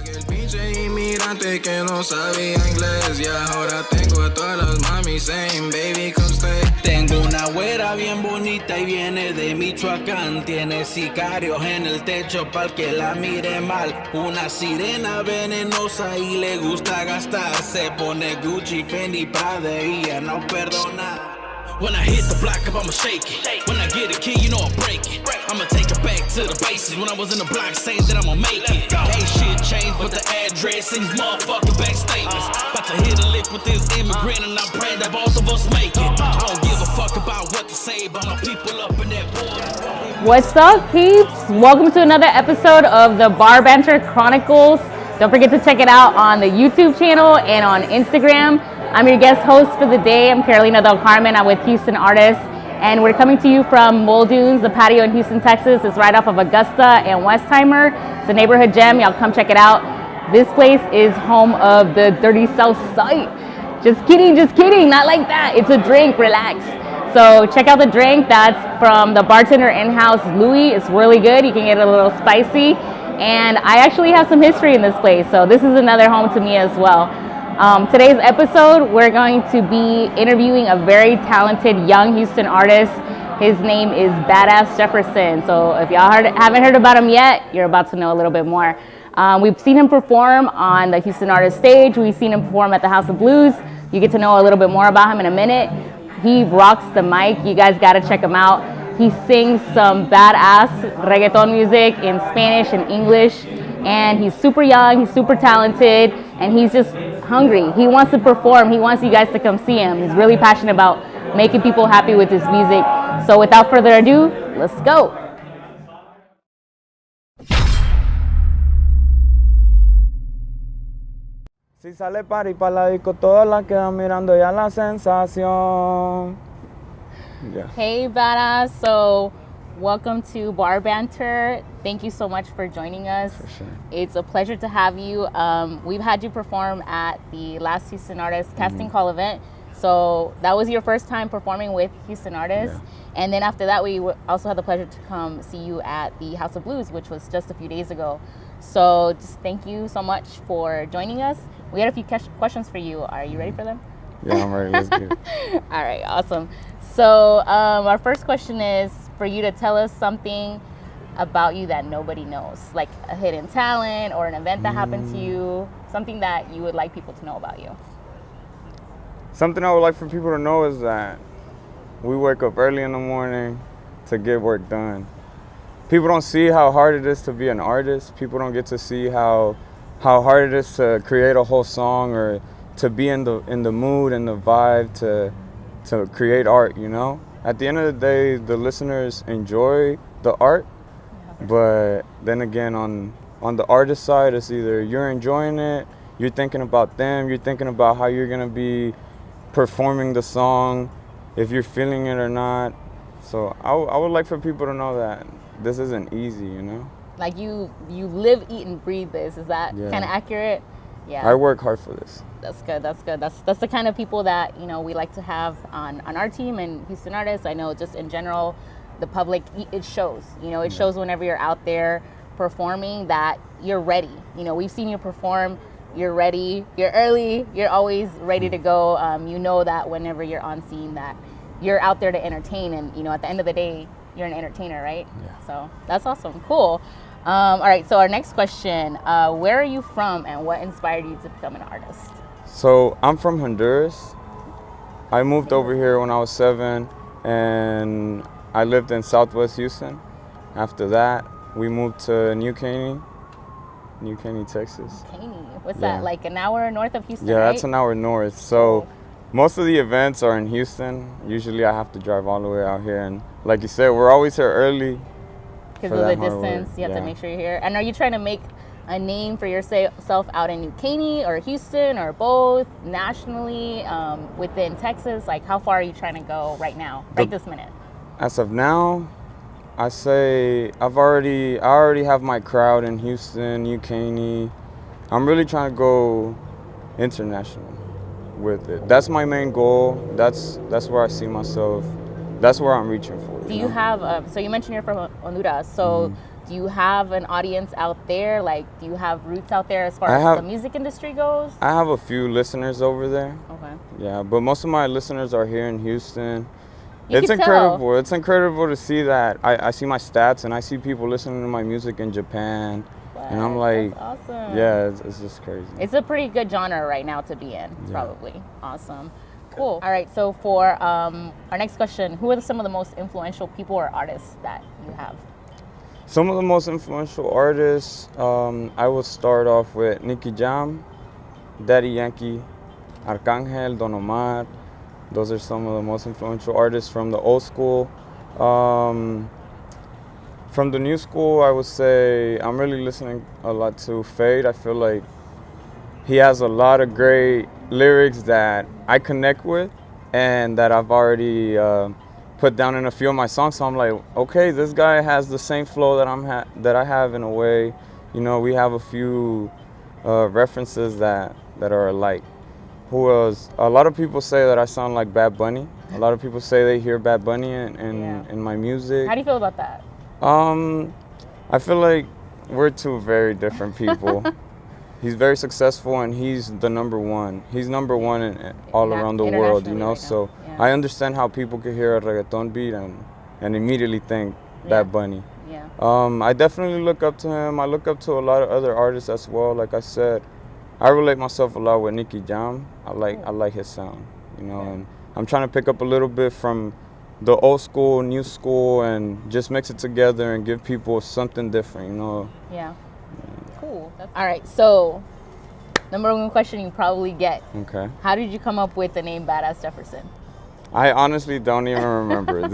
El pinche inmigrante que no sabía inglés y ahora tengo a todas las mami saying baby come stay. Tengo una güera bien bonita y viene de Michoacán. Tiene sicarios en el techo para que la mire mal. Una sirena venenosa y le gusta gastar. Se pone Gucci, Fendi, Prada y ella no perdona. When I hit the block up, I'ma shake it. When I get a key, you know I break it. I'ma take it back to the basics. When I was in the block, saying that I'ma make it. Ain't shit changed but the address and these motherfucking bank statements. About to hit a lick with this immigrant and I'm praying that both of us make it. I don't give a fuck about what to say about my people up in that border. What's up, peeps? Welcome to another episode of the Banter Chronicles. Don't forget to check it out on the YouTube channel and on Instagram. I'm your guest host for the day. I'm Carolina Del Carmen. I'm with Houston Artists, and we're coming to you from Muldoon's, the Patio in Houston, Texas. It's right off of Augusta and Westheimer. It's a neighborhood gem. Y'all come check it out. This place is home of the Dirty South site. Just kidding, not like that. It's a drink, relax. So check out the drink. That's from the bartender in-house, Louie. It's really good. You can get it a little spicy. And I actually have some history in this place, so this is another home to me as well. Today's episode, we're going to be interviewing a very talented young Houston artist. His name is Badass Jefferson. So if y'all haven't heard about him yet, you're about to know a little bit more. We've seen him perform on the Houston Artist stage. We've seen him perform at the House of Blues. You get to know a little bit more about him in a minute. He rocks the mic. You guys got to check him out. He sings some badass reggaeton music in Spanish and English. And he's super young, he's super talented, and he's just hungry. He wants to perform. He wants you guys to come see him. He's really passionate about making people happy with his music. So without further ado, let's go. Si sale party pa' la disco, todas las quedan mirando ya la sensación. Yeah. Hey, Badass. So welcome to Bar Banter. Thank you so much for joining us. For sure. It's a pleasure to have you. We've had you perform at the last Houston Artists casting call event. So that was your first time performing with Houston Artists. Yeah. And then after that, we also had the pleasure to come see you at the House of Blues, which was just a few days ago. So just thank you so much for joining us. We had a few questions for you. Are you ready for them? Yeah, I'm ready. Let's go. All right, awesome. So our first question is for you to tell us something about you that nobody knows, like a hidden talent or an event that happened to you, something that you would like people to know about you. Something I would like for people to know is that we wake up early in the morning to get work done. People don't see how hard it is to be an artist. People don't get to see how hard it is to create a whole song or to be in the mood and the vibe to create art, you know? At the end of the day, the listeners enjoy the art, but then again, on the artist side, it's either you're enjoying it, you're thinking about them, you're thinking about how you're gonna be performing the song, if you're feeling it or not. So I would like for people to know that this isn't easy, you know? Like you live, eat, and breathe this. Is that kind of accurate? Yeah. I work hard for this. That's good. That's the kind of people that, you know, we like to have on our team and Houston Artists. I know just in general, the public, it shows. You know, it shows whenever you're out there performing that you're ready. You know, we've seen you perform. You're ready. You're early. You're always ready to go. You know that whenever you're on scene, that you're out there to entertain. And you know, at the end of the day, you're an entertainer, right? Yeah. So that's awesome. Cool. All right, so our next question, where are you from and what inspired you to become an artist? So I'm from Honduras. I moved over here when I was 7 and I lived in Southwest Houston. After that, we moved to New Caney, Texas. Caney, what's that, like an hour north of Houston, Yeah, right? That's an hour north. So most of the events are in Houston. Usually I have to drive all the way out here. And like you said, we're always here early. Because of the distance, you have to make sure you're here. And are you trying to make a name for yourself out in New Caney or Houston or both, nationally, within Texas? Like, how far are you trying to go right now, right this minute? As of now, I say I already have my crowd in Houston, New Caney. I'm really trying to go international with it. That's my main goal. That's where I see myself. That's where I'm reaching for. Do you have, so you mentioned you're from Honduras, so do you have an audience out there? Like, do you have roots out there as far as the music industry goes? I have a few listeners over there. Okay. Yeah, but most of my listeners are here in Houston. It's incredible. Tell. It's incredible to see that. I see my stats and I see people listening to my music in Japan. What? And I'm like, that's awesome. Yeah, it's just crazy. It's a pretty good genre right now to be in, probably. Awesome. Cool. All right, so for our next question, who are some of the most influential people or artists that you have? Some of the most influential artists, I will start off with Nicky Jam, Daddy Yankee, Arcángel, Don Omar. Those are some of the most influential artists from the old school. From the new school, I would say I'm really listening a lot to Fade. I feel like he has a lot of great lyrics that I connect with and that I've already put down in a few of my songs. So I'm like, okay, this guy has the same flow that I have in a way. You know, we have a few references that are alike. Who else? A lot of people say that I sound like Bad Bunny. A lot of people say they hear Bad Bunny in my music. How do you feel about that? I feel like we're two very different people. He's very successful and he's the number one. He's number one all around the world, you know? Right so I understand how people could hear a reggaeton beat and immediately think Bad Bunny. Yeah. I definitely look up to him. I look up to a lot of other artists as well. Like I said, I relate myself a lot with Nicky Jam. I like his sound, you know, and I'm trying to pick up a little bit from the old school, new school, and just mix it together and give people something different, you know. Yeah. Cool. All right, so number one question you probably get. Okay. How did you come up with the name Badass Jefferson? I honestly don't even remember.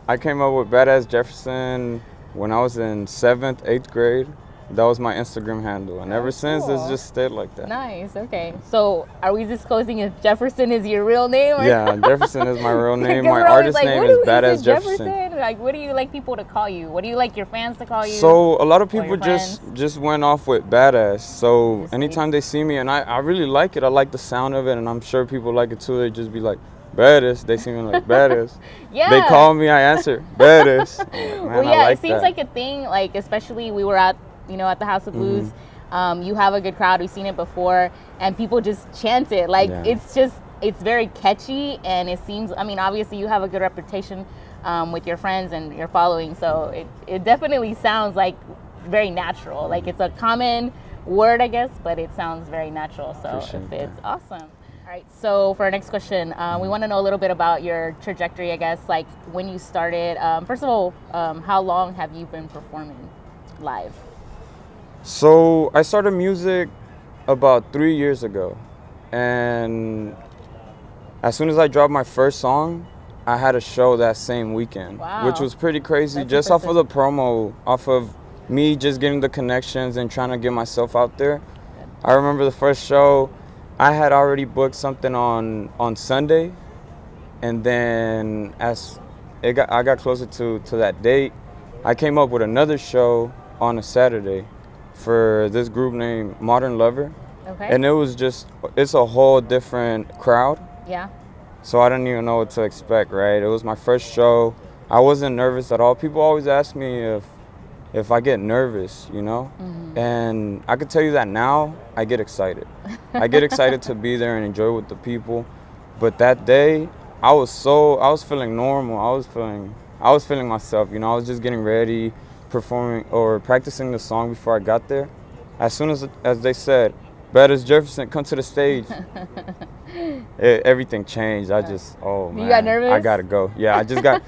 I came up with Badass Jefferson when I was in 7th, 8th grade. That was my Instagram handle, and ever since it's just stayed like that. Nice. Okay. So, are we disclosing if Jefferson is your real name? Or yeah, Jefferson is my real name. My artist name is Badass Jefferson. Like, what do you like people to call you? What do you like your fans to call you? So a lot of people just went off with Badass. So anytime they see me, and I really like it. I like the sound of it, and I'm sure people like it too. They just be like, Badass. They see me like Badass. Yeah. They call me, I answer Badass. Man, well, yeah, like it seems like a thing. Like, especially we were at the House of Blues. You have a good crowd. We've seen it before, and people just chant it. Like it's very catchy, and it seems. I mean, obviously you have a good reputation with your friends and your following, so it definitely sounds like very natural. Like it's a common word, I guess, but it sounds very natural. So it's awesome. All right. So for our next question, we want to know a little bit about your trajectory. I guess like when you started. First of all, how long have you been performing live? So I started music about 3 years ago, and as soon as I dropped my first song, I had a show that same weekend, which was pretty crazy. That's just impressive. Off of the promo, off of me just getting the connections and trying to get myself out there. I remember the first show, I had already booked something on Sunday, and then as I got closer to that date, I came up with another show on a Saturday for this group named Modern Lover. Okay. And it's a whole different crowd. Yeah. So I didn't even know what to expect, right? It was my first show. I wasn't nervous at all. People always ask me if I get nervous, you know? And I could tell you that now, I get excited. I get excited to be there and enjoy with the people. But that day, I was feeling normal. I was feeling myself, you know? I was just getting ready, performing or practicing the song before I got there. As soon as they said, Badass Jefferson, come to the stage, everything changed. I just, man. You got nervous? I gotta go. Yeah, I just got,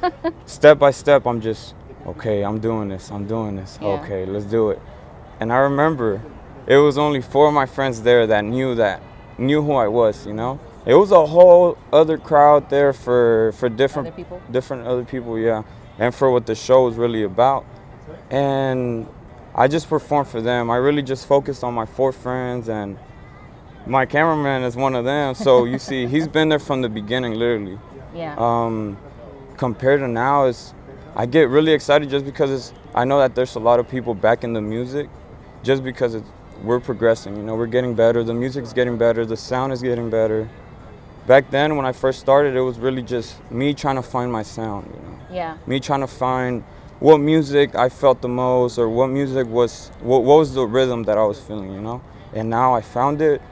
step by step, I'm just, okay, I'm doing this. Yeah. Okay, let's do it. And I remember it was only 4 of my friends there that knew who I was, you know? It was a whole other crowd there for different other people, yeah. And for what the show was really about. And I just performed for them. I really just focused on my 4 friends, and my cameraman is one of them. So you see, he's been there from the beginning, literally. Yeah. Compared to now, I get really excited just because I know that there's a lot of people back in the music, just because we're progressing. You know, we're getting better. The music's getting better. The sound is getting better. Back then, when I first started, it was really just me trying to find my sound. You know. Yeah. Me trying to find what music I felt the most, or what music was, what was the rhythm that I was feeling, you know? And now I found it,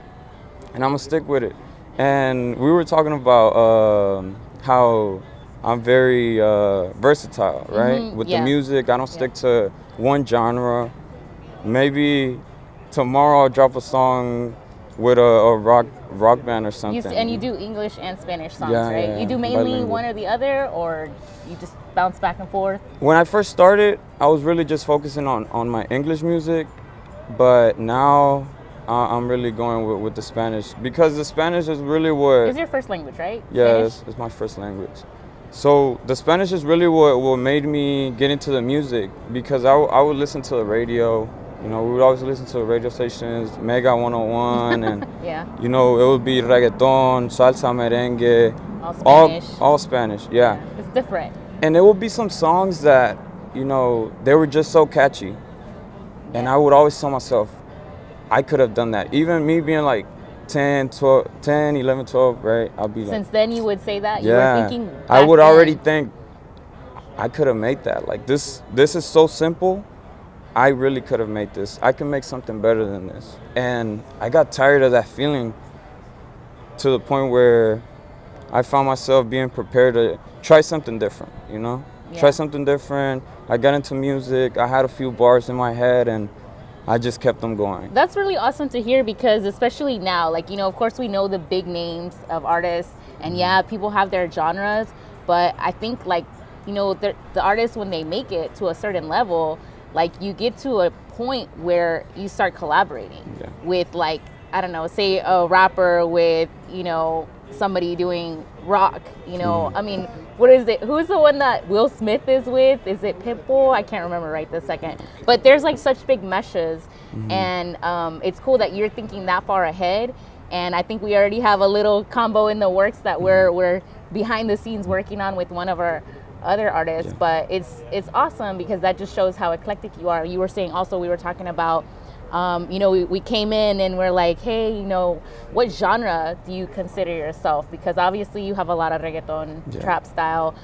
and I'm gonna stick with it. And we were talking about how I'm very versatile, right? With the music, I don't stick to one genre. Maybe tomorrow I'll drop a song with a rock band or something. And you do English and Spanish songs, right? Yeah, you do mainly bilingual. one or the other, or you just bounce back and forth? When I first started, I was really just focusing on my English music, but now I'm really going with the Spanish, because the Spanish is really what... It's your first language, right? Yeah, it's my first language. So the Spanish is really what made me get into the music, because I would listen to the radio. You know, we would always listen to the radio stations, Mega 101, and, yeah. you know, it would be reggaeton, salsa, merengue. All Spanish. All Spanish, yeah. It's different. And there would be some songs that, you know, they were just so catchy. And I would always tell myself, I could have done that. Even me being like 10, 11, 12, right? I'll be like... Since then you would say that? Yeah. You were thinking I would back already then. think, I could have made that. Like, this is so simple. I really could have made this. I can make something better than this. And I got tired of that feeling, to the point where I found myself being prepared to try something different, you know? Yeah. Try something different. I got into music. I had a few bars in my head, and I just kept them going. That's really awesome to hear, because especially now, like, you know, of course we know the big names of artists, and yeah, people have their genres, but I think, like, you know, the artists, when they make it to a certain level, like, you get to a point where you start collaborating with, like, I don't know, say a rapper with, you know, somebody doing rock, you know. I mean, what is it? Who's the one that Will Smith is with? Is it Pitbull? I can't remember right this second. But there's like such big meshes, and it's cool that you're thinking that far ahead. And I think we already have a little combo in the works that we're behind the scenes working on with one of our other artists. But it's awesome, because that just shows how eclectic you are. You were saying also, we were talking about, you know, we came in and we're like, hey, you know, what genre do you consider yourself? Because obviously you have a lot of reggaeton, trap style.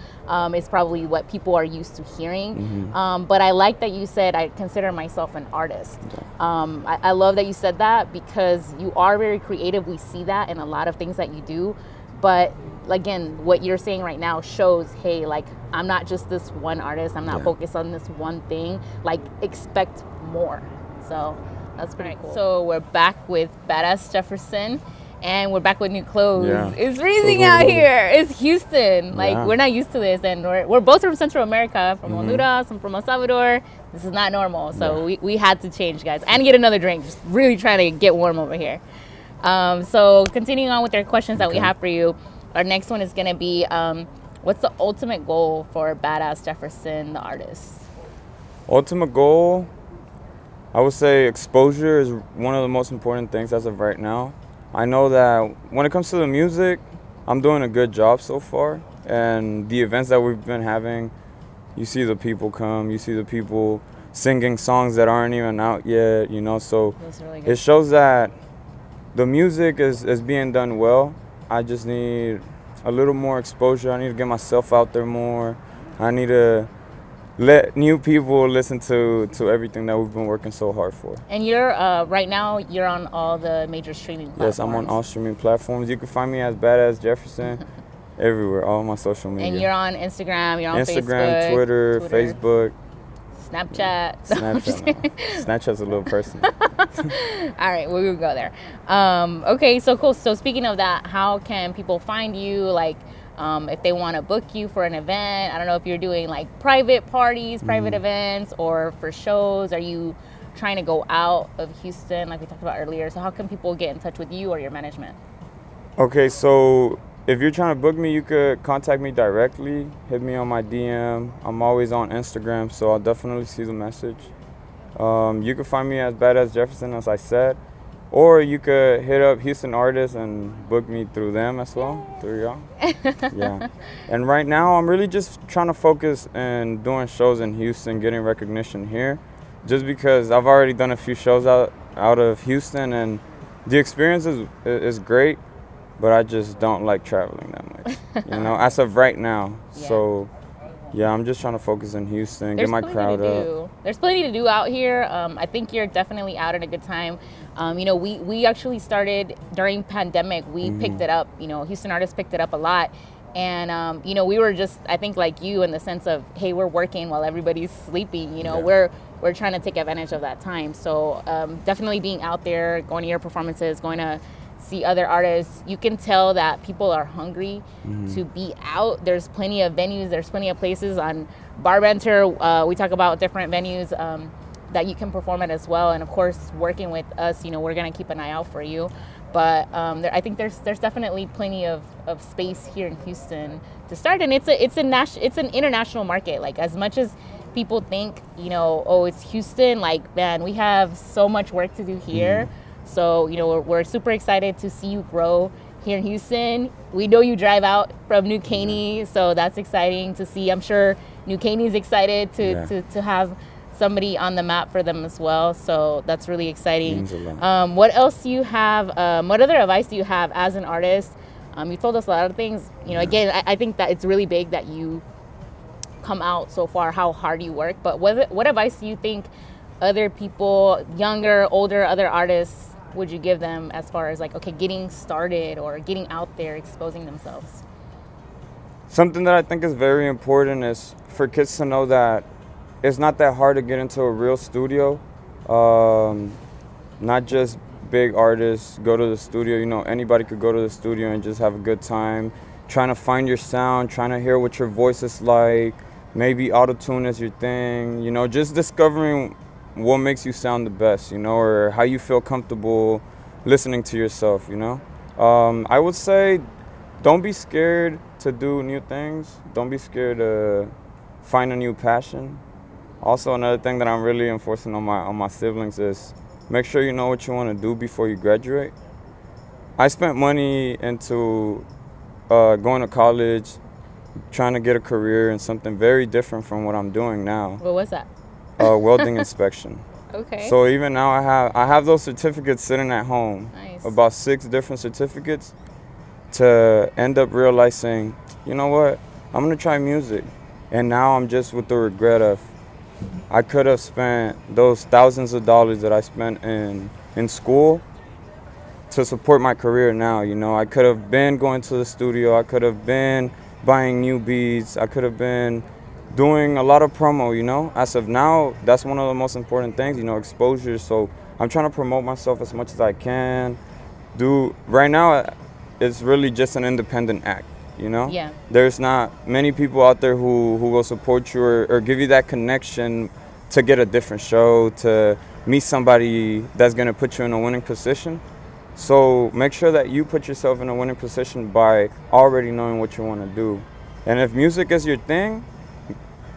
It's probably what people are used to hearing. But I like that you said, I consider myself an artist. I love that you said that, because you are very creative. We see that in a lot of things that you do. But again, what you're saying right now shows, hey, like, I'm not just this one artist. I'm not focused on this one thing. Like, expect more. So that's pretty cool. So we're back with Badass Jefferson, and we're back with new clothes. Yeah. It's freezing out here. It's Houston. Like, we're not used to this, and we're both from Central America, from Honduras, I'm from El Salvador. This is not normal, so we had to change, guys, and get another drink. Just really trying to get warm over here. So continuing on with our questions that we have for you, our next one is going to be, what's the ultimate goal for Badass Jefferson, the artist? Ultimate goal, I would say exposure is one of the most important things as of right now. I know that when it comes to the music, I'm doing a good job so far. And the events that we've been having, you see the people come, you see the people singing songs that aren't even out yet, you know. So really it shows that the music is being done well. I just need a little more exposure. I need to get myself out there more. I need to let new people listen to everything that we've been working so hard for. And you're right now you're on all the major streaming platforms. Yes, I'm on all streaming platforms. You can find me as Badass Jefferson everywhere, all my social media. And you're on Instagram, you're on Instagram, Facebook, Twitter, Facebook, Snapchat. Snapchat. No. Snapchat's a little personal. All right, we'll go there. Okay, so cool. So speaking of that, how can people find you? Like, if they want to book you for an event, I don't know if you're doing like private parties, private events, or for shows. Are you trying to go out of Houston like we talked about earlier? So how can people get in touch with you or your management? Okay, so if you're trying to book me, you could contact me directly. Hit me on my DM. I'm always on Instagram, so I'll definitely see the message. You can find me as Badass Jefferson, as I said. Or you could hit up Houston artists and book me through them as well, through y'all. Yeah. And right now, I'm really just trying to focus and doing shows in Houston, getting recognition here. Just because I've already done a few shows out of Houston, and the experience is great, but I just don't like traveling that much, you know, as of right now. Yeah. So Yeah, I'm just trying to focus in Houston, There's get my plenty crowd to up. do. There's plenty to do out here. I think you're definitely out at a good time. We actually started during pandemic. We picked it up. Houston artists picked it up a lot. And, we were just, I think, like you in the sense of, hey, we're working while everybody's sleeping. We're trying to take advantage of that time. So definitely being out there, going to your performances, going to see other artists, you can tell that people are hungry to be out. There's plenty of venues, there's plenty of places on Banter. We talk about different venues that you can perform at as well. And of course, working with us, we're gonna keep an eye out for you. But I think there's definitely plenty of space here in Houston to start. And it's an international market. Like, as much as people think, oh, it's Houston, like, man, we have so much work to do here. So, we're super excited to see you grow here in Houston. We know you drive out from New Caney, so that's exciting to see. I'm sure New Caney's excited to have somebody on the map for them as well. So that's really exciting. What else do you have? What other advice do you have as an artist? You told us a lot of things. Again, I think that it's really big that you come out so far, how hard you work. But what advice do you think other people, younger, older, other artists, would you give them as far as, like, okay, getting started or getting out there, exposing themselves? Something that I think is very important is for kids to know that it's not that hard to get into a real studio. Not just big artists go to the studio. Anybody could go to the studio and just have a good time, trying to find your sound, trying to hear what your voice is like. Maybe auto-tune is your thing. Just discovering what makes you sound the best, or how you feel comfortable listening to yourself, I would say don't be scared to do new things. Don't be scared to find a new passion. Also, another thing that I'm really enforcing on my siblings is make sure you know what you want to do before you graduate. I spent money into going to college, trying to get a career in something very different from what I'm doing now. What was that? Welding inspection. Okay. So even now I have those certificates sitting at home. Nice. About 6 different certificates to end up realizing, you know what, I'm gonna try music. And now I'm just with the regret of I could have spent those thousands of dollars that I spent in school to support my career now. I could have been going to the studio, I could have been buying new beats, I could have been doing a lot of promo, As of now, that's one of the most important things, exposure. So I'm trying to promote myself as much as I can. Right now, it's really just an independent act, Yeah. There's not many people out there who will support you or give you that connection to get a different show, to meet somebody that's going to put you in a winning position. So make sure that you put yourself in a winning position by already knowing what you want to do. And if music is your thing,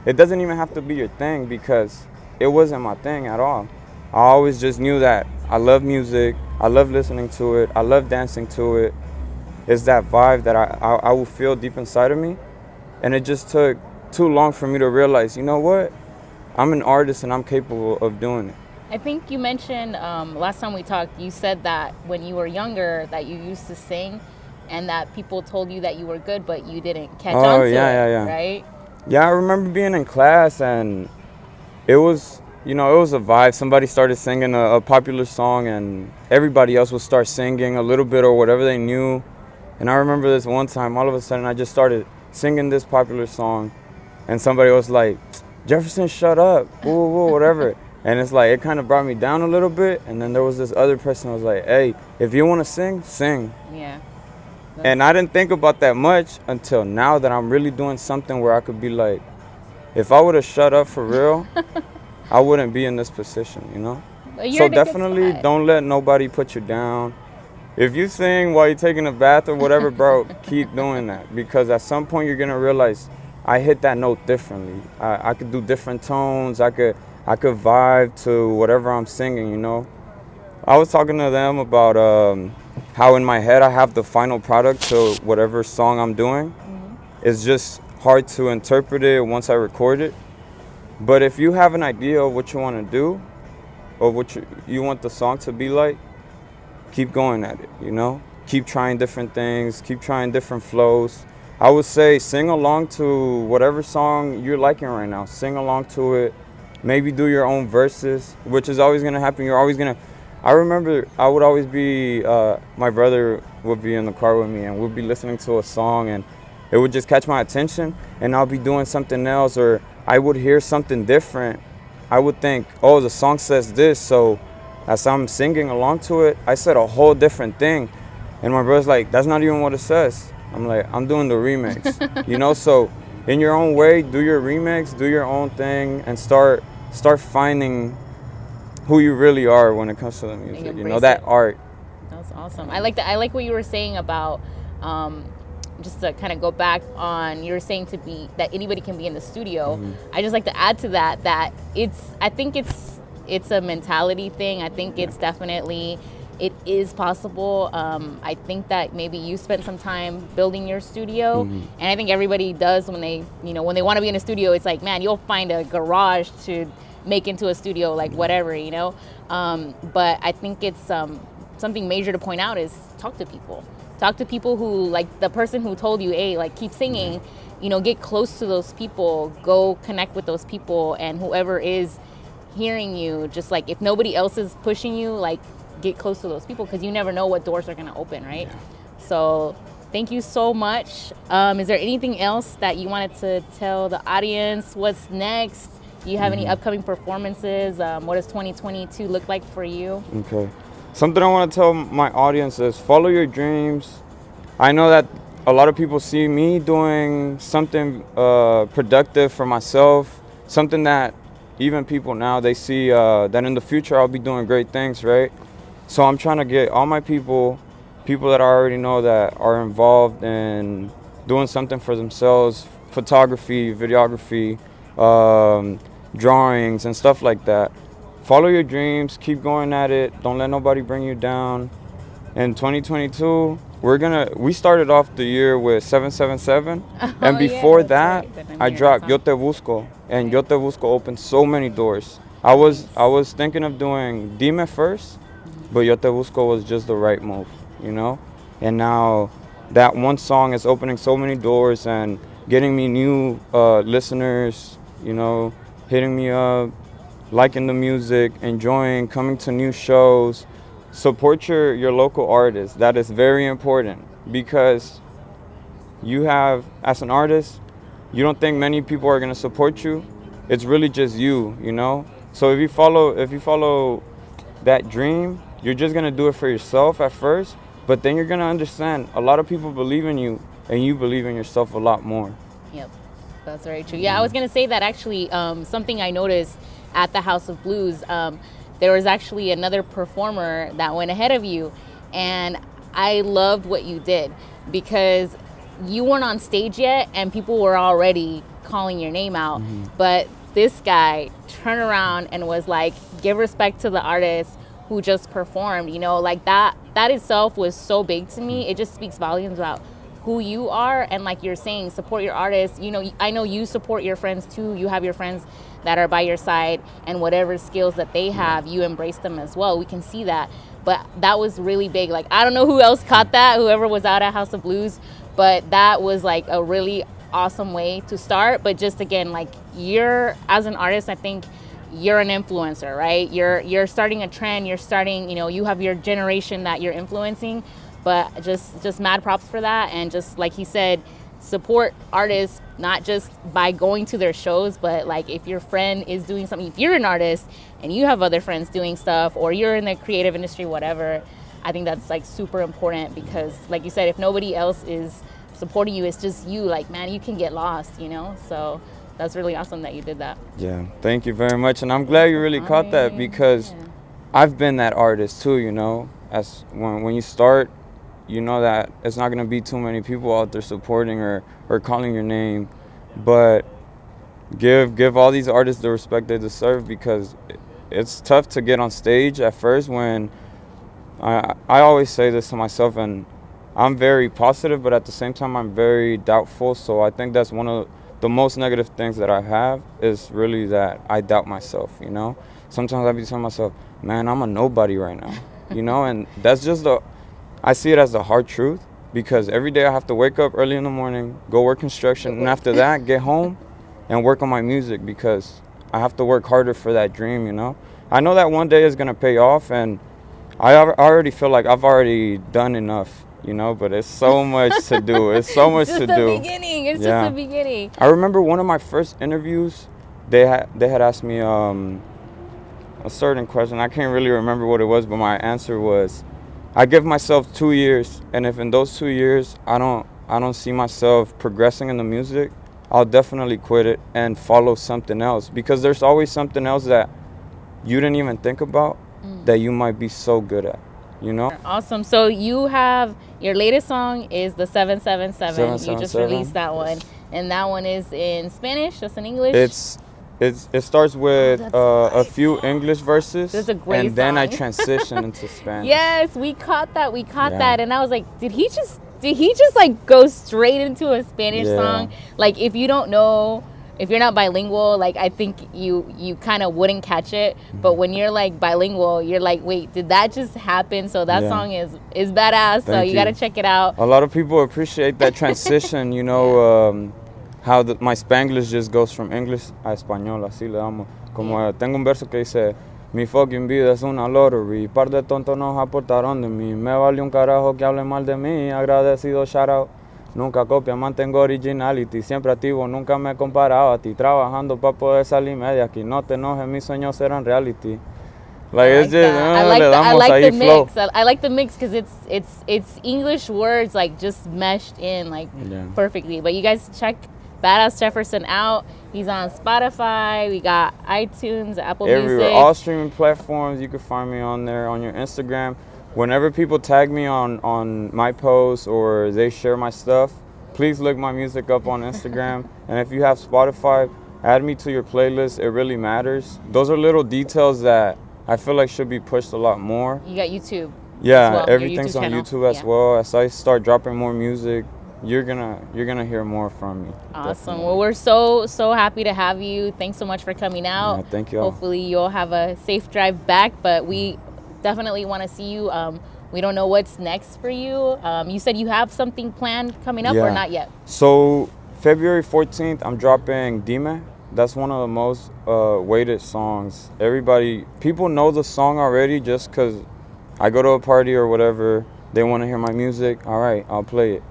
it doesn't even have to be your thing, because it wasn't my thing at all. I always just knew that I love music, I love listening to it, I love dancing to it. It's that vibe that I will feel deep inside of me. And it just took too long for me to realize, you know what? I'm an artist and I'm capable of doing it. I think you mentioned last time we talked, you said that when you were younger that you used to sing and that people told you that you were good, but you didn't catch on to it, right? Yeah, I remember being in class and it was a vibe. Somebody started singing a popular song and everybody else would start singing a little bit or whatever they knew. And I remember this one time, all of a sudden I just started singing this popular song and somebody was like, Jefferson, shut up, woo, woo, whatever. And it's like, it kind of brought me down a little bit. And then there was this other person who was like, hey, if you want to sing, sing. Yeah. And I didn't think about that much until now that I'm really doing something where I could be like, if I would have shut up for real, I wouldn't be in this position, So definitely don't let nobody put you down. If you sing while you're taking a bath or whatever, bro, keep doing that. Because at some point you're going to realize I hit that note differently. I could do different tones. I could vibe to whatever I'm singing, I was talking to them about how in my head I have the final product to whatever song I'm doing. It's just hard to interpret it once I record it. But if you have an idea of what you want to do or what you want the song to be like, keep going at it, Keep trying different things, keep trying different flows. I would say sing along to whatever song you're liking right now. Sing along to it. Maybe do your own verses, which is always gonna happen. You're always gonna. I remember I would always be. My brother would be in the car with me, and we'd be listening to a song, and it would just catch my attention, and I'll be doing something else, or I would hear something different. I would think, oh, the song says this, so as I'm singing along to it, I said a whole different thing, and my brother's like, that's not even what it says. I'm like, I'm doing the remix, you know. So in your own way, do your remix, do your own thing, and start finding who you really are when it comes to the music. You know, that art. That's awesome. I like that. I like what you were saying about just to kind of go back on. You were saying that anybody can be in the studio. Mm-hmm. I just like to add to that I think it's a mentality thing. I think it's definitely. It is possible. I think that maybe you spent some time building your studio, and I think everybody does when they want to be in a studio. It's like, man, you'll find a garage to make into a studio, like whatever, you know. But I think it's something major to point out is talk to people. Talk to people who, like the person who told you, hey, like keep singing, get close to those people, go connect with those people, and whoever is hearing you, just like if nobody else is pushing you, like get close to those people, because you never know what doors are going to open, right? Yeah. So thank you so much. Is there anything else that you wanted to tell the audience? What's next? Do you have any upcoming performances? What does 2022 look like for you? Okay. Something I want to tell my audience is follow your dreams. I know that a lot of people see me doing something productive for myself, something that even people now, they see that in the future I'll be doing great things, right? So I'm trying to get all my people that I already know that are involved in doing something for themselves, photography, videography, drawings, and stuff like that. Follow your dreams, keep going at it, don't let nobody bring you down. In 2022, we started off the year with 777, and before that, I dropped Yo Te Busco, and Yo Te Busco opened so many doors. I was thinking of doing Dime first, but Yo Te Busco was just the right move, you know? And now that one song is opening so many doors and getting me new listeners, you know, hitting me up, liking the music, enjoying, coming to new shows. Support your local artists. That is very important, because you have, as an artist, you don't think many people are going to support you. It's really just you know? So if you follow that dream, you're just going to do it for yourself at first, but then you're going to understand a lot of people believe in you, and you believe in yourself a lot more. Yep, that's very true. Yeah, I was going to say that actually something I noticed at the House of Blues, there was actually another performer that went ahead of you, and I loved what you did, because you weren't on stage yet and people were already calling your name out, but this guy turned around and was like, give respect to the artist who just performed, like that itself was so big to me. It just speaks volumes about who you are, and like you're saying, support your artists. I know you support your friends too. You have your friends that are by your side, and whatever skills that they have, you embrace them as well. We can see that. But that was really big. Like, I don't know who else caught that, whoever was out at House of Blues, but that was like a really awesome way to start. But just again, like, you're, as an artist, I think you're an influencer, right? You're starting a trend. You're starting, you have your generation that you're influencing. But just mad props for that. And just like he said, support artists, not just by going to their shows, but like if your friend is doing something, if you're an artist and you have other friends doing stuff, or you're in the creative industry, whatever, I think that's like super important, because like you said, if nobody else is supporting you, it's just you, like, man, you can get lost, so that's really awesome that you did that. Yeah, thank you very much. And I'm glad you really caught that, because I've been that artist too, as when you start, you know that it's not going to be too many people out there supporting or calling your name, but give all these artists the respect they deserve, because it's tough to get on stage at first. When I always say this to myself, and I'm very positive, but at the same time I'm very doubtful. So I think that's one of the most negative things that I have, is really that I doubt myself. Sometimes I be telling myself, man, I'm a nobody right now, and that's just I see it as the hard truth, because every day I have to wake up early in the morning, go work construction, and after that, get home and work on my music because I have to work harder for that dream, you know? I know that one day is going to pay off, and I already feel like I've already done enough, you know, but it's so much to do. It's so much to do. It's just the beginning. It's just the beginning. I remember one of my first interviews, they had asked me a certain question. I can't really remember what it was, but my answer was, I give myself 2 years, and if in those 2 years I don't see myself progressing in the music, I'll definitely quit it and follow something else, because there's always something else that you didn't even think about that you might be so good at, you know? Awesome. So you have, your latest song is the 777. You just released that one. And that one is in Spanish, just in English? It starts with a few English verses. That's a great and then I song. transition into Spanish. Yes, we caught that. That. And I was like, did he just like go straight into a Spanish song? Like, if you don't know, if you're not bilingual, like, I think you kind of wouldn't catch it. But when you're like bilingual, you're like, wait, did that just happen? So that song is badass. So you got to check it out. A lot of people appreciate that transition, you know, how my Spanglish just goes from English a español, así le damos. Como tengo un verso que dice, mi fucking vida es una lottery, par de tontos nos aportaron de mí, me vale un carajo que hable mal de mí, agradecido shout out. Nunca copia, mantengo originality, siempre activo, nunca me he comparado a ti, trabajando para poder salirme de aquí, no te enojes, mis sueños serán reality. Like, it's just, I like the mix. I like the mix because it's English words like just meshed in like perfectly. But you guys check Badass Jefferson out. He's on Spotify. We got iTunes, Apple everywhere, Music. all streaming platforms. You can find me on there, on your Instagram. Whenever people tag me on my posts or they share my stuff, please look my music up on Instagram. And if you have Spotify, add me to your playlist. It really matters. Those are little details that I feel like should be pushed a lot more. You got YouTube. Yeah, well, everything's YouTube on channel. YouTube as well. As I start dropping more music, you're gonna hear more from me. Awesome. Definitely. Well, we're so happy to have you. Thanks so much for coming out. Yeah, thank you. Hopefully you'll have a safe drive back, but we definitely want to see you. We don't know what's next for you. You said you have something planned coming up or not yet? So February 14th, I'm dropping Dime. That's one of the most weighted songs. People know the song already just because I go to a party or whatever. They want to hear my music. All right, I'll play it.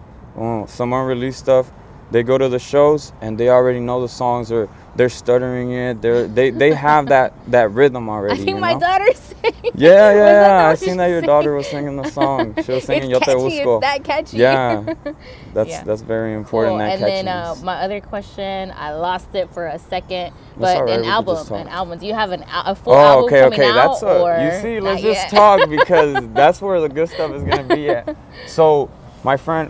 Some unreleased stuff. They go to the shows and they already know the songs, or they're stuttering it. They have that rhythm already. I think my daughter's singing. Yeah. I seen that your daughter was singing the song. She was singing Yo Te Busco. It's that catchy. Yeah, that's very important. Cool. That and catchiness. then my other question, I lost it for a second, That's but all right, an we can just talk. album. Do you have a full album coming out? You see, let's just talk because that's where the good stuff is gonna be at. So my friend,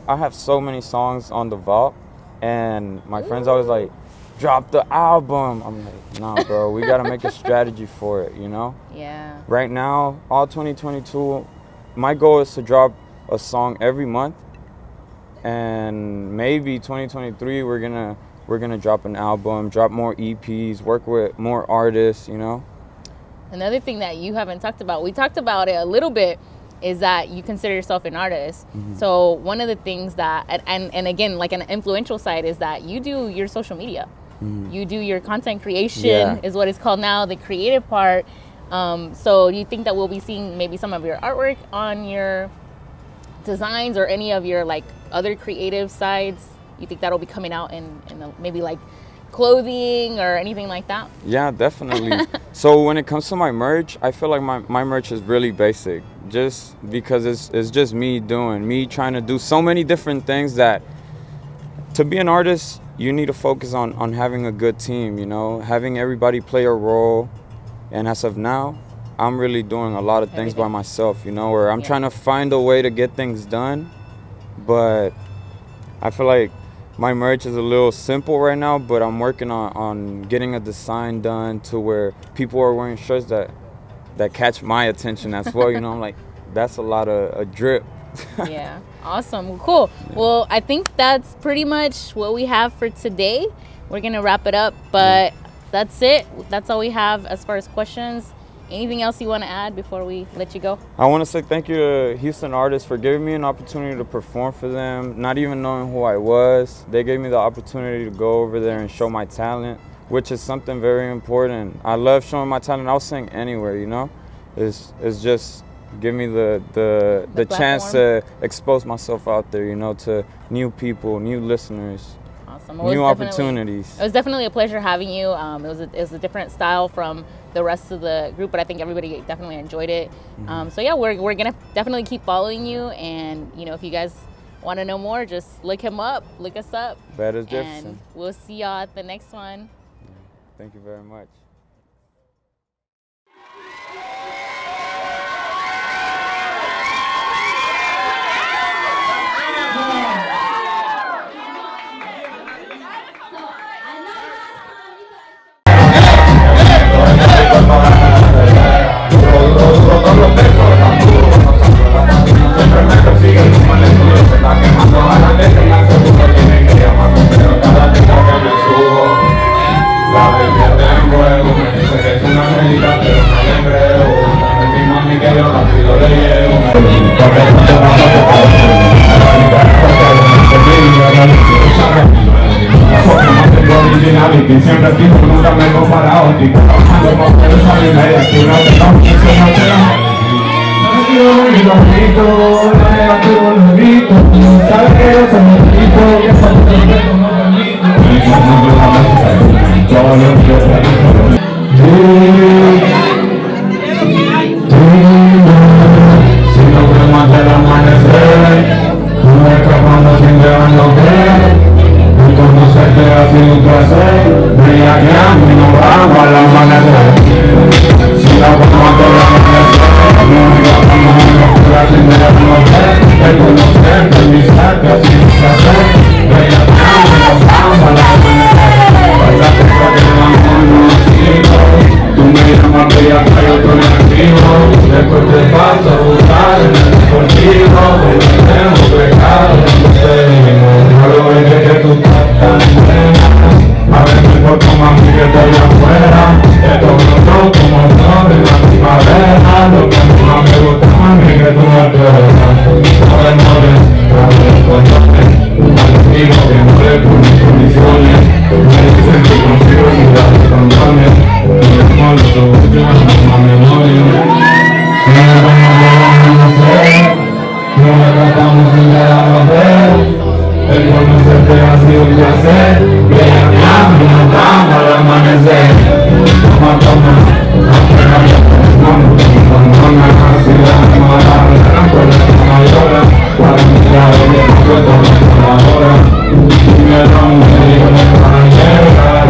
I have so many songs on the vault, and my friends always like, drop the album. I'm like, nah, bro, we gotta make a strategy for it, you know? Yeah. Right now, all 2022, my goal is to drop a song every month, and maybe 2023 we're gonna drop an album, drop more EPs, work with more artists, you know? Another thing that you haven't talked about, we talked about it a little bit, is that you consider yourself an artist. Mm-hmm. So one of the things that, and again, like an influential side, is that you do your social media. Mm-hmm. You do your content creation, is what it's called now, the creative part. So do you think that we'll be seeing maybe some of your artwork on your designs or any of your like other creative sides? You think that'll be coming out in maybe like clothing or anything like that? Yeah, definitely. So when it comes to my merch, I feel like my merch is really basic, just because it's just me trying to do so many different things that to be an artist, you need to focus on having a good team, you know, having everybody play a role. And as of now, I'm really doing a lot of things by myself, you know, where I'm trying to find a way to get things done. But I feel like my merch is a little simple right now, but I'm working on getting a design done to where people are wearing shirts that catch my attention as well. You know, I'm like, that's a lot of a drip. Yeah, awesome. Cool. Yeah. Well, I think that's pretty much what we have for today. We're going to wrap it up, but that's it. That's all we have as far as questions. Anything else you want to add before we let you go? I want to say thank you to Houston artists for giving me an opportunity to perform for them, not even knowing who I was. They gave me the opportunity to go over there and show my talent, which is something very important. I love showing my talent. I'll sing anywhere, you know? It's just give me the chance to expose myself out there, you know, to new people, new listeners. Awesome. New opportunities. It was definitely a pleasure having you. It was a different style from the rest of the group, but I think everybody definitely enjoyed it. So yeah, we're gonna definitely keep following you, and you know, if you guys want to know more, just look him up, look us up. That is Jefferson. And we'll see y'all at the next one. Thank you very much. Siempre tipo nunca me he comparado, tipo trabajando con fuerza y media, que no te cambio, que no te da. No sigo muy bonito, lo negativo lo evito. Sabes que yo soy un tipo y eso no te respeto, no permito. Y cuando tú la ves, todo lo que yo te si no me mata el amanecer, no escapando sin dejarlo creer. Conocerte ha sido un placer, de aquí a mí nos vamos al amanecer. Si la vamos a todo amanecer, no escapamos en la oscura sin dejarnos ver. El conocerte, el visarte ha sido un placer, de aquí a mí nos vamos al amanecer. Para que quedamos conocidos, tú me llamas bella, yo estoy activo. Después te paso a buscar en el deportivo, donde tenemos pecado, donde seguimos. No lo ves que tú estás tan buena, a ver me importa más que estoy afuera. Esto brotó como flor en la primavera, lo que más me gusta más que tú me esperas. No demores, trae condones, al digo que no le pones condiciones. Me dicen que consigo mirar los condones, y mismo los ojos yo no me memoria. Si no vamos a hacer, no me tratamos sin dejarnos ver. El conocerte ha sido un placer, ven a mí, nos vamos al amanecer. Toma, toma, afuera ya tenemos, toma, así la mala, la cuerda no llora, para mi clave de la cuerda no la hora. Dime dónde digo para llegar.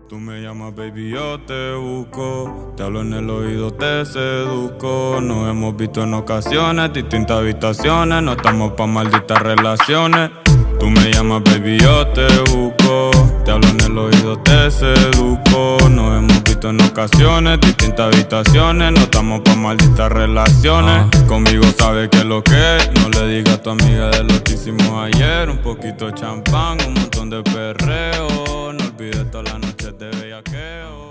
Tú me llamas, baby, yo te busco. Te hablo en el oído, te seduzco. Nos hemos visto en ocasiones, distintas habitaciones. No estamos pa' malditas relaciones. Tú me llamas, baby, yo te busco. Te hablo en el oído, te seduzco. Nos hemos visto en ocasiones, distintas habitaciones. No estamos pa' malditas relaciones. Conmigo sabes que es lo que es. No le digas a tu amiga de lo que hicimos ayer. Un poquito de champán, un montón de perreo. No olvides todas las noches de bellaqueo.